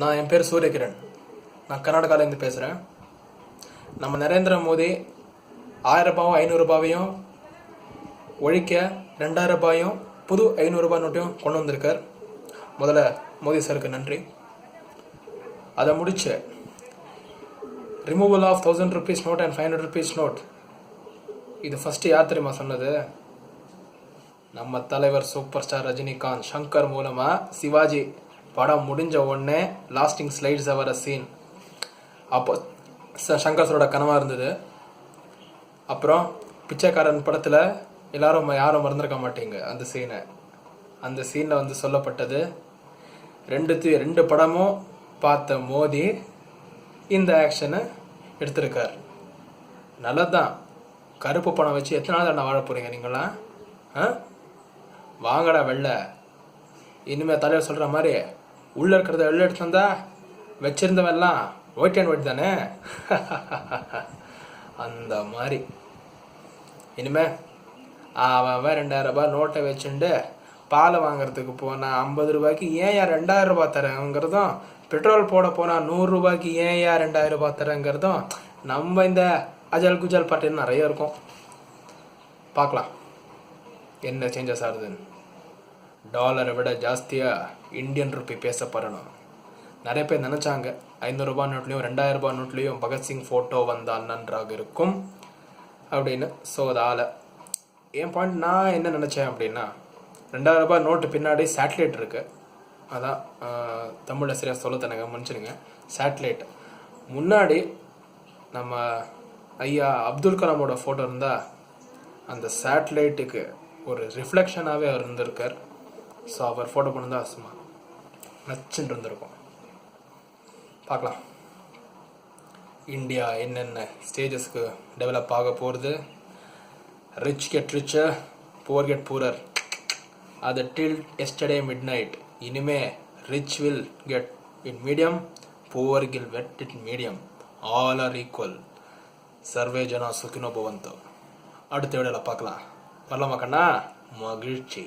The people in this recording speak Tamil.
நான் என் பேர் சூரியகிரண். நான் கர்நாடகாவிலேருந்து பேசுகிறேன். நம்ம நரேந்திர மோடி 1000 ரூபாயும் 500 ரூபாயும் ஒழிக்க 2000 ரூபாயும் புது 500 ரூபாய் நோட்டையும் கொண்டு வந்திருக்கார். முதல்ல மோடி சாருக்கு நன்றி. அதை முடிச்சு removal of 1000 rupees note and 500 rupees note, இது ஃபஸ்ட்டு யார் தெரியுமா சொன்னது? நம்ம தலைவர் சூப்பர் ஸ்டார் ரஜினிகாந்த் சங்கர் மூலமாக சிவாஜி படம் முடிஞ்ச உடனே லாஸ்டிங் ஸ்லைட்ஸ் வர சீன் அப்போ சங்கர் சரோட கனவாக இருந்தது. அப்புறம் பிச்சைக்காரன் படத்தில் யாரும் மறந்துருக்க மாட்டீங்க அந்த சீனில் வந்து சொல்லப்பட்டது. ரெண்டு படமும் பார்த்த மோடி இந்த ஆக்ஷனை எடுத்திருக்கார். நல்லதுதான். கருப்பு பணம் வச்சு எத்தனை நாள் தானே வாழ போகிறீங்க நீங்களாம்? வாங்கடா வெளில. இனிமேல் தலைவர் சொல்கிற மாதிரி உள்ளே இருக்கிறத வெளில எடுத்து வந்தா வச்சிருந்தவெல்லாம் ஒயிட் அண்ட் ஒயிட் தானே. அந்த மாதிரி இனிமே அவன் 2000 ரூபாய் நோட்டை வச்சுட்டு பாலை வாங்குறதுக்கு போனால் 50 ரூபாய்க்கு ஏன் 2000 ரூபாய் தரேங்கிறதும், பெட்ரோல் போட போனால் 100 ரூபாய்க்கு ஏன் 2000 ரூபாய் தரேங்கிறதும் நம்ம இந்த அஜல் குஜல் பாட்டின்னு நிறைய இருக்கும். பார்க்கலாம் என்ன சேஞ்சஸ் ஆகுதுன்னு. டாலரை விட ஜாஸ்தியாக இந்தியன் ருப்பி பேசப்படணும். நிறைய பேர் நினச்சாங்க 500 ரூபாய் நோட்லேயும் 2000 ரூபாய் நோட்லேயும் பகத்சிங் ஃபோட்டோ வந்தால் நன்றாக இருக்கும் அப்படின்னு. ஸோ அதால் என் பாயிண்ட் நான் என்ன நினச்சேன் அப்படின்னா, 2000 ரூபாய் நோட்டு பின்னாடி சேட்டலைட் இருக்குது. அதான் தமிழில் சரியாக சொல்ல தனங்க மன்னிச்சிடுங்க. சேட்டலைட் முன்னாடி நம்ம ஐயா அப்துல் கலாமோட ஃபோட்டோ இருந்தால் அந்த சேட்டலைட்டுக்கு ஒரு ரிஃப்ளெக்ஷனாகவே அவர் இருந்திருக்கார். ஸோ அவர் ஃபோட்டோ பண்ணிருந்தா சும்மா நச்சுன்னு இருந்திருக்கும். பார்க்கலாம் இந்தியா என்னென்ன ஸ்டேஜஸ்க்கு டெவலப் ஆக போகிறது. Rich get richer, poor get poorer. அது டில் எஸ்டர்டே மிட் நைட். இனிமே rich will get in medium, poor will get in medium. All are equal. சர்வே ஜனா சுகினோ பவந்தோ. அடுத்த வீடியோவில் பார்க்கலாம். வரலாமா கண்ணா? மகிழ்ச்சி.